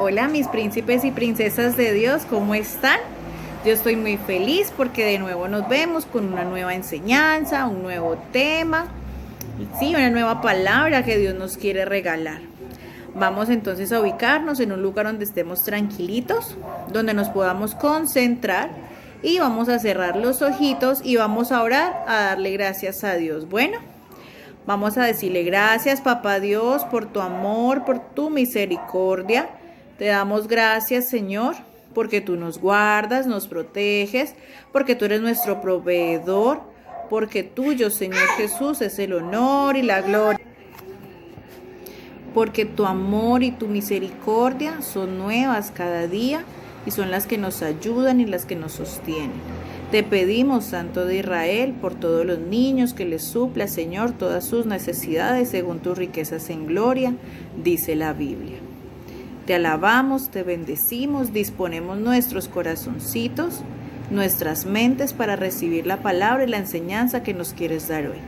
Hola mis príncipes y princesas de Dios, ¿cómo están? Yo estoy muy feliz porque de nuevo nos vemos con una nueva enseñanza, un nuevo tema, sí, una nueva palabra que Dios nos quiere regalar. Vamos entonces a ubicarnos en un lugar donde estemos tranquilitos, donde nos podamos concentrar y vamos a cerrar los ojitos y vamos a orar, a darle gracias a Dios. Bueno, vamos a decirle gracias, Papá Dios, por tu amor, por tu misericordia. Te damos gracias, Señor, porque tú nos guardas, nos proteges, porque tú eres nuestro proveedor, porque tuyo, Señor Jesús, es el honor y la gloria. Porque tu amor y tu misericordia son nuevas cada día y son las que nos ayudan y las que nos sostienen. Te pedimos, Santo de Israel, por todos los niños, que les supla, Señor, todas sus necesidades según tus riquezas en gloria, dice la Biblia. Te alabamos, te bendecimos, disponemos nuestros corazoncitos, nuestras mentes para recibir la palabra y la enseñanza que nos quieres dar hoy.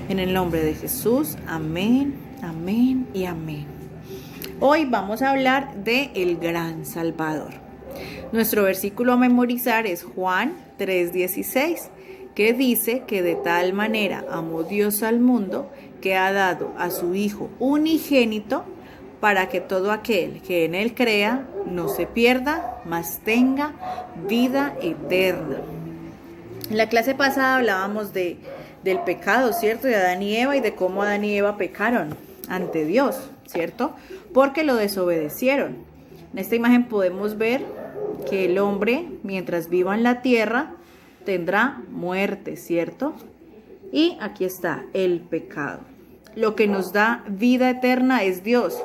En el nombre de Jesús, amén, amén y amén. Hoy vamos a hablar de el gran Salvador. Nuestro versículo a memorizar es Juan 3:16, que dice que de tal manera amó Dios al mundo que ha dado a su Hijo unigénito para que todo aquel que en él crea no se pierda, mas tenga vida eterna. En la clase pasada hablábamos del pecado, ¿cierto? De Adán y Eva y de cómo Adán y Eva pecaron ante Dios, ¿cierto? Porque lo desobedecieron. En esta imagen podemos ver que el hombre, mientras viva en la tierra, tendrá muerte, ¿cierto? Y aquí está el pecado. Lo que nos da vida eterna es Dios.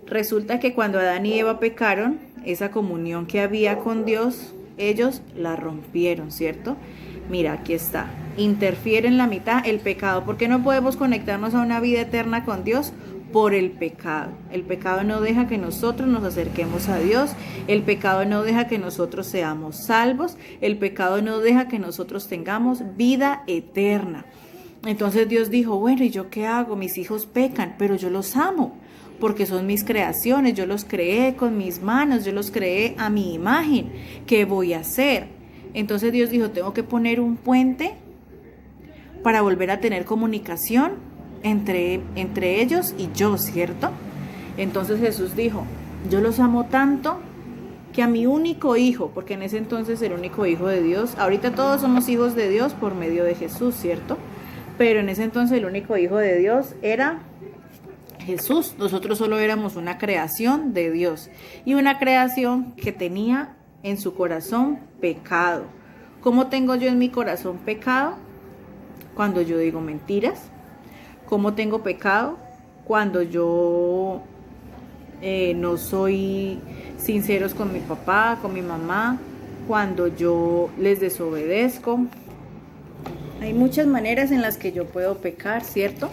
Resulta que cuando Adán y Eva pecaron, esa comunión que había con Dios, ellos la rompieron, ¿cierto? Mira, aquí está. Interfiere en la mitad el pecado. ¿Por qué no podemos conectarnos a una vida eterna con Dios? Por el pecado. El pecado no deja que nosotros nos acerquemos a Dios. El pecado no deja que nosotros seamos salvos. El pecado no deja que nosotros tengamos vida eterna. Entonces Dios dijo, bueno, ¿y yo qué hago? Mis hijos pecan, pero yo los amo, porque son mis creaciones, yo los creé con mis manos, yo los creé a mi imagen. ¿Qué voy a hacer? Entonces Dios dijo, tengo que poner un puente para volver a tener comunicación entre ellos y yo, ¿cierto? Entonces Jesús dijo, yo los amo tanto que a mi único hijo, porque en ese entonces el único hijo de Dios, ahorita todos somos hijos de Dios por medio de Jesús, ¿cierto? Pero en ese entonces el único hijo de Dios era Jesús. Nosotros solo éramos una creación de Dios y una creación que tenía en su corazón pecado. ¿Cómo tengo yo en mi corazón pecado? Cuando yo digo mentiras. ¿Cómo tengo pecado? Cuando yo no soy sinceros con mi papá, con mi mamá, cuando yo les desobedezco. Hay muchas maneras en las que yo puedo pecar, ¿cierto?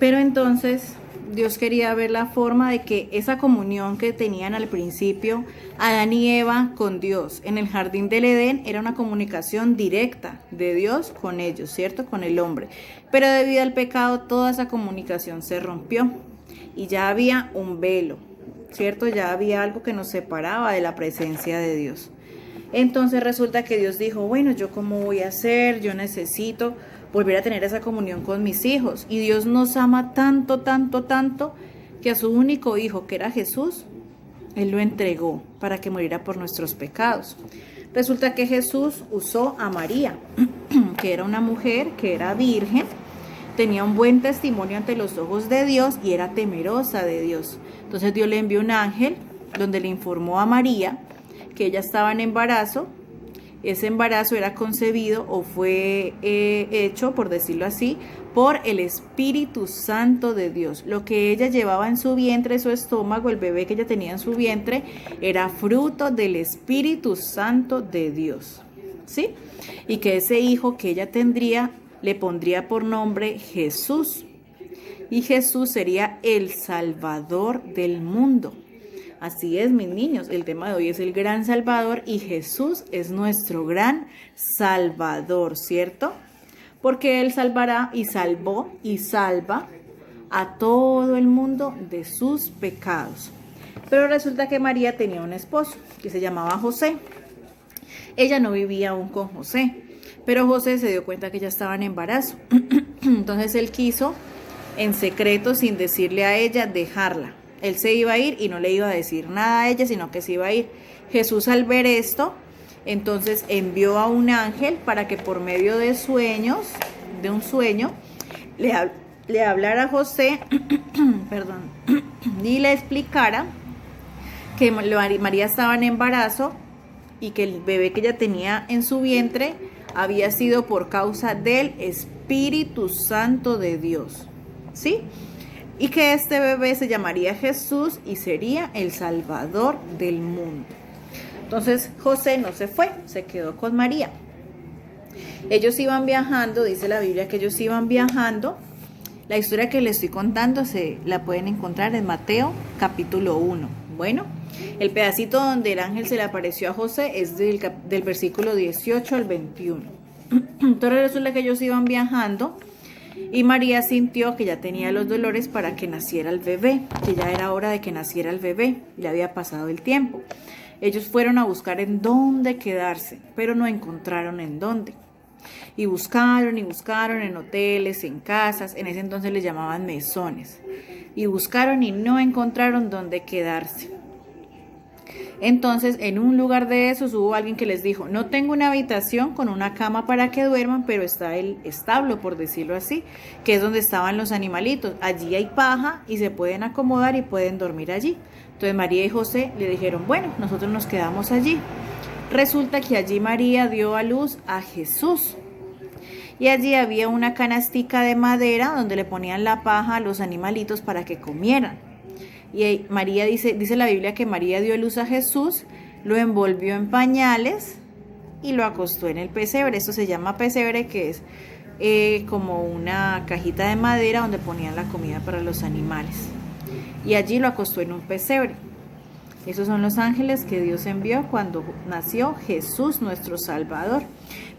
Pero entonces Dios quería ver la forma de que esa comunión que tenían al principio Adán y Eva con Dios en el jardín del Edén era una comunicación directa de Dios con ellos, ¿cierto? Con el hombre. Pero debido al pecado toda esa comunicación se rompió y ya había un velo, ¿cierto? Ya había algo que nos separaba de la presencia de Dios. Entonces resulta que Dios dijo, bueno, ¿yo cómo voy a hacer? Yo necesito volver a tener esa comunión con mis hijos. Y Dios nos ama tanto, tanto, tanto, que a su único hijo, que era Jesús, Él lo entregó para que muriera por nuestros pecados. Resulta que Jesús usó a María, que era una mujer, que era virgen, tenía un buen testimonio ante los ojos de Dios y era temerosa de Dios. Entonces Dios le envió un ángel donde le informó a María que ella estaba en embarazo. Ese embarazo era concebido o fue hecho, por decirlo así, por el Espíritu Santo de Dios. Lo que ella llevaba en su vientre, su estómago, el bebé que ella tenía en su vientre, era fruto del Espíritu Santo de Dios, ¿sí? Y que ese hijo que ella tendría, le pondría por nombre Jesús. Y Jesús sería el Salvador del mundo. Así es, mis niños, el tema de hoy es el gran Salvador y Jesús es nuestro gran Salvador, ¿cierto? Porque Él salvará y salvó y salva a todo el mundo de sus pecados. Pero resulta que María tenía un esposo que se llamaba José. Ella no vivía aún con José, pero José se dio cuenta que ella estaba en embarazo. Entonces él quiso, en secreto, sin decirle a ella, dejarla. Él se iba a ir y no le iba a decir nada a ella, sino que se iba a ir. Jesús, al ver esto, entonces envió a un ángel para que por medio de un sueño, le hablara a José, perdón, y le explicara que María estaba en embarazo y que el bebé que ella tenía en su vientre había sido por causa del Espíritu Santo de Dios, ¿sí? Y que este bebé se llamaría Jesús y sería el Salvador del mundo. Entonces José no se fue, se quedó con María. Ellos iban viajando, dice la Biblia que ellos iban viajando. La historia que les estoy contando la pueden encontrar en Mateo capítulo 1. Bueno, el pedacito donde el ángel se le apareció a José es del versículo 18 al 21. Entonces resulta que ellos iban viajando y María sintió que ya tenía los dolores para que naciera el bebé, que ya era hora de que naciera el bebé, ya había pasado el tiempo. Ellos fueron a buscar en dónde quedarse, pero no encontraron en dónde. Y buscaron en hoteles, en casas, en ese entonces les llamaban mesones. Y buscaron y no encontraron dónde quedarse. Entonces, en un lugar de esos hubo alguien que les dijo, no tengo una habitación con una cama para que duerman, pero está el establo, por decirlo así, que es donde estaban los animalitos. Allí hay paja y se pueden acomodar y pueden dormir allí. Entonces María y José le dijeron, bueno, nosotros nos quedamos allí. Resulta que allí María dio a luz a Jesús. Y allí había una canastica de madera donde le ponían la paja a los animalitos para que comieran. Y María dice la Biblia que María dio a luz a Jesús, lo envolvió en pañales y lo acostó en el pesebre. Esto se llama pesebre, que es como una cajita de madera donde ponían la comida para los animales. Y allí lo acostó en un pesebre. Esos son los ángeles que Dios envió cuando nació Jesús, nuestro Salvador.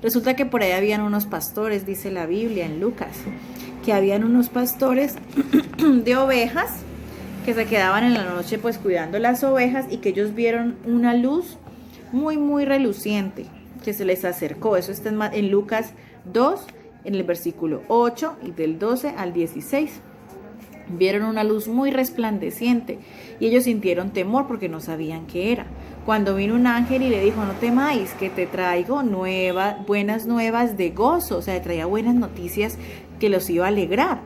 Resulta que por ahí habían unos pastores, dice la Biblia en Lucas, que habían unos pastores de ovejas que se quedaban en la noche pues cuidando las ovejas y que ellos vieron una luz muy muy reluciente que se les acercó. Eso está en Lucas 2, en el versículo 8 y del 12 al 16. Vieron una luz muy resplandeciente y ellos sintieron temor porque no sabían qué era. Cuando vino un ángel y le dijo, no temáis, que te traigo buenas nuevas de gozo, o sea, le traía buenas noticias que los iba a alegrar.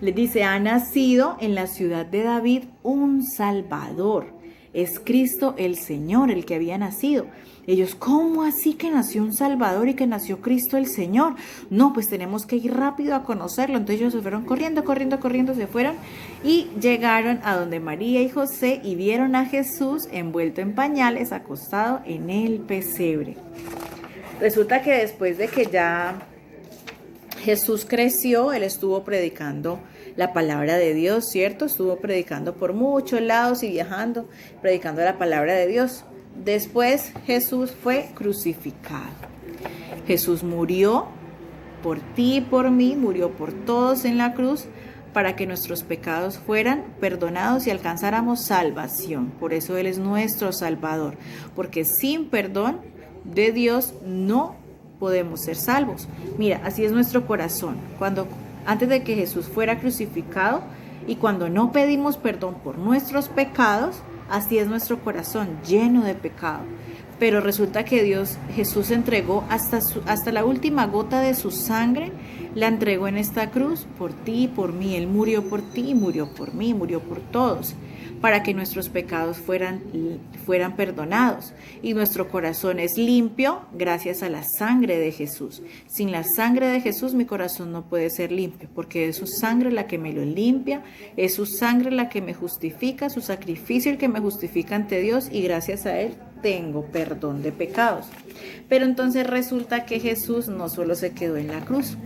Les dice, ha nacido en la ciudad de David un Salvador. Es Cristo el Señor, el que había nacido. Ellos, ¿cómo así que nació un Salvador y que nació Cristo el Señor? No, pues tenemos que ir rápido a conocerlo. Entonces ellos se fueron corriendo, se fueron y llegaron a donde María y José y vieron a Jesús envuelto en pañales, acostado en el pesebre. Resulta que después de que ya Jesús creció, él estuvo predicando la palabra de Dios, ¿cierto? Estuvo predicando por muchos lados y viajando, predicando la palabra de Dios. Después Jesús fue crucificado. Jesús murió por ti y por mí, murió por todos en la cruz para que nuestros pecados fueran perdonados y alcanzáramos salvación. Por eso Él es nuestro Salvador, porque sin perdón de Dios no podemos ser salvos. Mira, así es nuestro corazón. Antes de que Jesús fuera crucificado y cuando no pedimos perdón por nuestros pecados, así es nuestro corazón, lleno de pecado. Pero resulta que Jesús entregó hasta la última gota de su sangre, la entregó en esta cruz por ti y por mí. Él murió por ti, murió por mí, murió por todos, para que nuestros pecados fueran perdonados. Y nuestro corazón es limpio gracias a la sangre de Jesús. Sin la sangre de Jesús mi corazón no puede ser limpio, porque es su sangre la que me lo limpia, es su sangre la que me justifica, su sacrificio el que me justifica ante Dios, y gracias a Él tengo perdón de pecados. Pero entonces resulta que Jesús no solo se quedó en la cruz.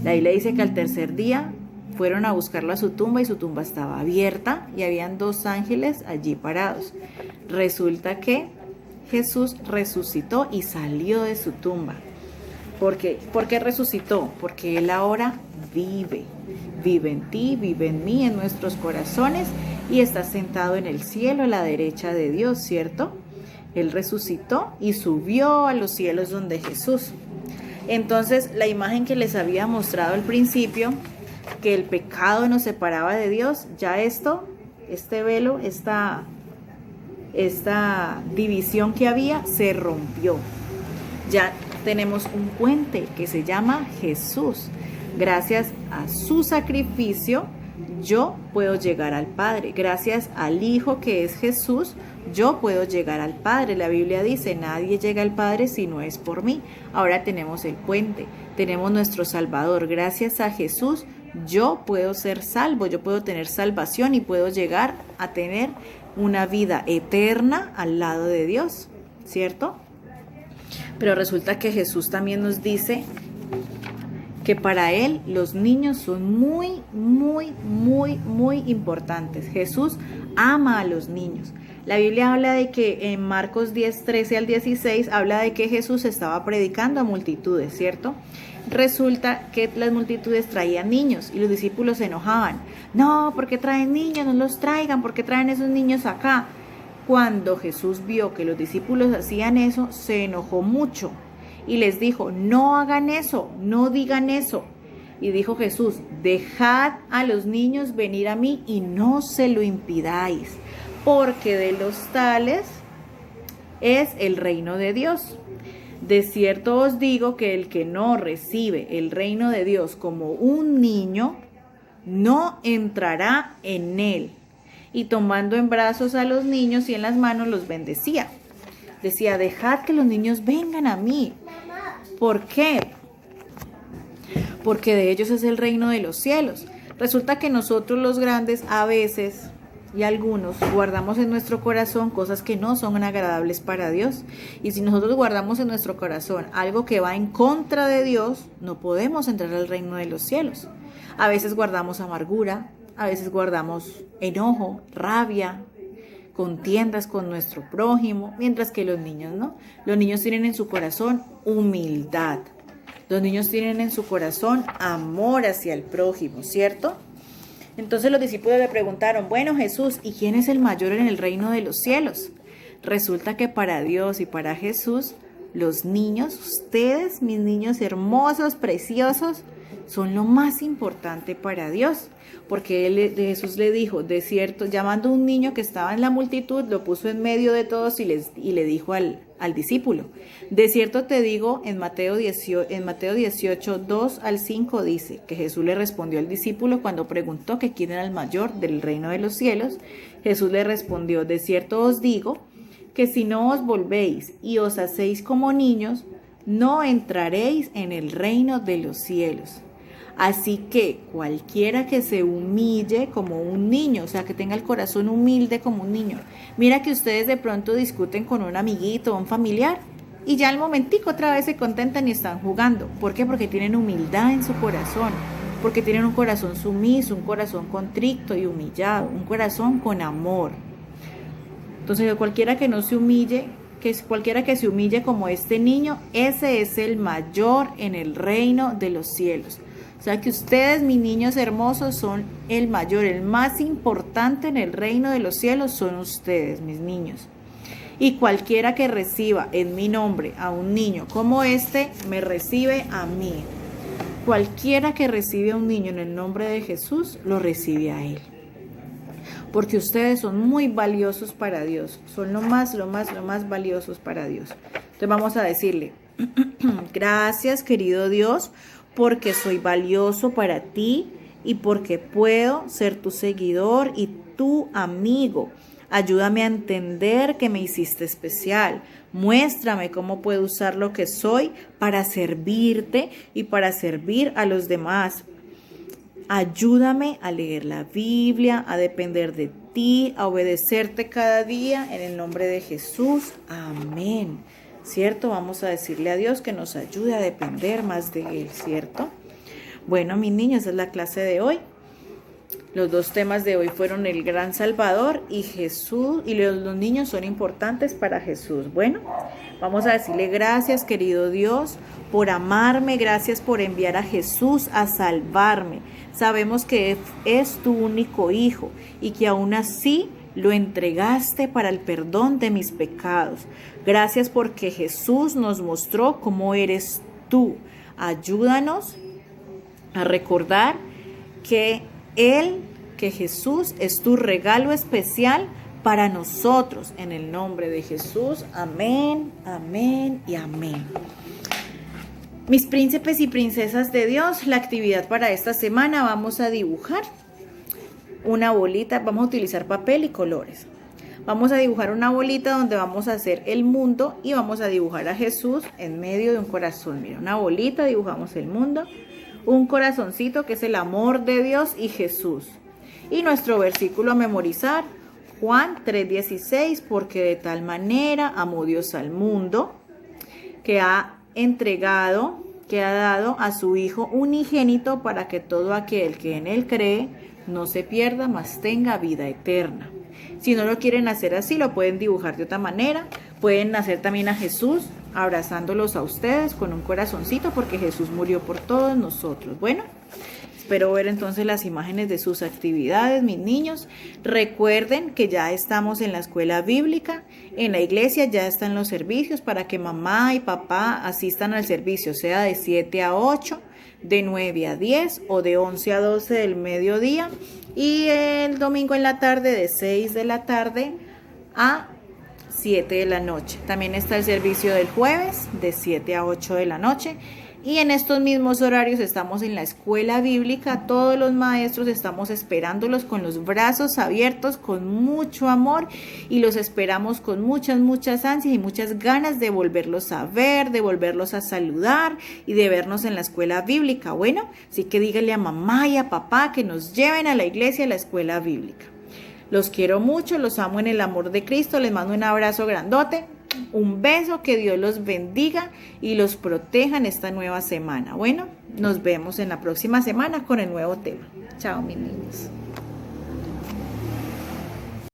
La Biblia dice que al tercer día fueron a buscarlo a su tumba y su tumba estaba abierta y habían 2 ángeles allí parados. Resulta que Jesús resucitó y salió de su tumba. ¿Por qué resucitó? Porque Él ahora vive en ti, vive en mí, en nuestros corazones, y está sentado en el cielo a la derecha de Dios, ¿cierto? Él resucitó y subió a los cielos donde Jesús. Entonces, la imagen que les había mostrado al principio, que el pecado nos separaba de Dios, ya este velo, esta división que había, se rompió. Ya tenemos un puente que se llama Jesús. Gracias a su sacrificio, yo puedo llegar al Padre. Gracias al Hijo que es Jesús, yo puedo llegar al Padre. La Biblia dice, nadie llega al Padre si no es por mí. Ahora tenemos el puente, tenemos nuestro Salvador. Gracias a Jesús, yo puedo ser salvo, yo puedo tener salvación y puedo llegar a tener una vida eterna al lado de Dios, ¿cierto? Pero resulta que Jesús también nos dice que para Él los niños son muy, muy, muy, muy importantes. Jesús ama a los niños. La Biblia habla de que en Marcos 10, 13 al 16, habla de que Jesús estaba predicando a multitudes, ¿cierto? Resulta que las multitudes traían niños y los discípulos se enojaban. No, ¿por qué traen niños? No los traigan, ¿por qué traen esos niños acá? Cuando Jesús vio que los discípulos hacían eso, se enojó mucho y les dijo, no hagan eso, no digan eso. Y dijo Jesús, dejad a los niños venir a mí y no se lo impidáis, porque de los tales es el reino de Dios. De cierto os digo que el que no recibe el reino de Dios como un niño, no entrará en él. Y tomando en brazos a los niños y en las manos los bendecía. Decía, dejad que los niños vengan a mí. ¿Por qué? Porque de ellos es el reino de los cielos. Resulta que nosotros los grandes a veces y algunos guardamos en nuestro corazón cosas que no son agradables para Dios. Y si nosotros guardamos en nuestro corazón algo que va en contra de Dios, no podemos entrar al reino de los cielos. A veces guardamos amargura, a veces guardamos enojo, rabia, contiendas con nuestro prójimo, mientras que los niños no. Los niños tienen en su corazón humildad. Los niños tienen en su corazón amor hacia el prójimo, ¿cierto? Entonces los discípulos le preguntaron, bueno Jesús, ¿y quién es el mayor en el reino de los cielos? Resulta que para Dios y para Jesús, los niños, ustedes, mis niños hermosos, preciosos, son lo más importante para Dios. Porque Jesús le dijo, de cierto, llamando a un niño que estaba en la multitud, lo puso en medio de todos y le dijo al discípulo, de cierto te digo, en Mateo 18, 2 al 5 dice, que Jesús le respondió al discípulo cuando preguntó que quién era el mayor del reino de los cielos. Jesús le respondió, de cierto os digo, que si no os volvéis y os hacéis como niños, no entraréis en el reino de los cielos. Así que cualquiera que se humille como un niño, o sea, que tenga el corazón humilde como un niño. Mira que ustedes de pronto discuten con un amiguito o un familiar y ya al momentico otra vez se contentan y están jugando. ¿Por qué? Porque tienen humildad en su corazón, porque tienen un corazón sumiso, un corazón contrito y humillado, un corazón con amor. Entonces, cualquiera que no se humille, cualquiera que se humille como este niño, ese es el mayor en el reino de los cielos. O sea que ustedes, mis niños hermosos, son el mayor, el más importante en el reino de los cielos son ustedes, mis niños. Y cualquiera que reciba en mi nombre a un niño como este, me recibe a mí. Cualquiera que recibe a un niño en el nombre de Jesús, lo recibe a él. Porque ustedes son muy valiosos para Dios, son lo más valiosos para Dios. Entonces vamos a decirle, gracias querido Dios, porque soy valioso para ti y porque puedo ser tu seguidor y tu amigo. Ayúdame a entender que me hiciste especial. Muéstrame cómo puedo usar lo que soy para servirte y para servir a los demás. Ayúdame a leer la Biblia, a depender de ti, a obedecerte cada día en el nombre de Jesús. Amén. ¿Cierto? Vamos a decirle a Dios que nos ayude a depender más de Él, ¿cierto? Bueno, mis niños, esa es la clase de hoy. Los dos temas de hoy fueron el gran Salvador y Jesús, y los niños son importantes para Jesús. Bueno, Vamos a decirle gracias, querido Dios, por amarme, gracias por enviar a Jesús a salvarme. Sabemos que es tu único Hijo y que aún así lo entregaste para el perdón de mis pecados. Gracias porque Jesús nos mostró cómo eres tú. Ayúdanos a recordar que Jesús es tu regalo especial para nosotros. En el nombre de Jesús, amén, amén y amén. Mis príncipes y princesas de Dios, la actividad para esta semana, vamos a dibujar una bolita, vamos a utilizar papel y colores. Vamos a dibujar una bolita donde vamos a hacer el mundo y vamos a dibujar a Jesús en medio de un corazón. Mira, una bolita, dibujamos el mundo, un corazoncito que es el amor de Dios y Jesús. Y nuestro versículo a memorizar, Juan 3:16, porque de tal manera amó Dios al mundo, que ha dado a su Hijo unigénito para que todo aquel que en él cree no se pierda, mas tenga vida eterna. Si no lo quieren hacer así, lo pueden dibujar de otra manera. Pueden hacer también a Jesús abrazándolos a ustedes con un corazoncito, porque Jesús murió por todos nosotros. Bueno, espero ver entonces las imágenes de sus actividades, mis niños. Recuerden que ya estamos en la escuela bíblica, en la iglesia ya están los servicios para que mamá y papá asistan al servicio, sea de 7 a 8, de 9 a 10 o de 11 a 12 del mediodía. Y el domingo en la tarde de 6 de la tarde a 7 de la noche. También está el servicio del jueves de 7 a 8 de la noche. Y en estos mismos horarios estamos en la escuela bíblica. Todos los maestros estamos esperándolos con los brazos abiertos, con mucho amor, y los esperamos con muchas ansias y muchas ganas de volverlos a ver, de volverlos a saludar y de vernos en la escuela bíblica. Bueno, así que díganle a mamá y a papá que nos lleven a la iglesia, a la escuela bíblica. Los quiero mucho, los amo en el amor de Cristo, les mando un abrazo grandote. Un beso, que Dios los bendiga y los proteja en esta nueva semana. Bueno, nos vemos en la próxima semana con el nuevo tema. Chao, mis niños.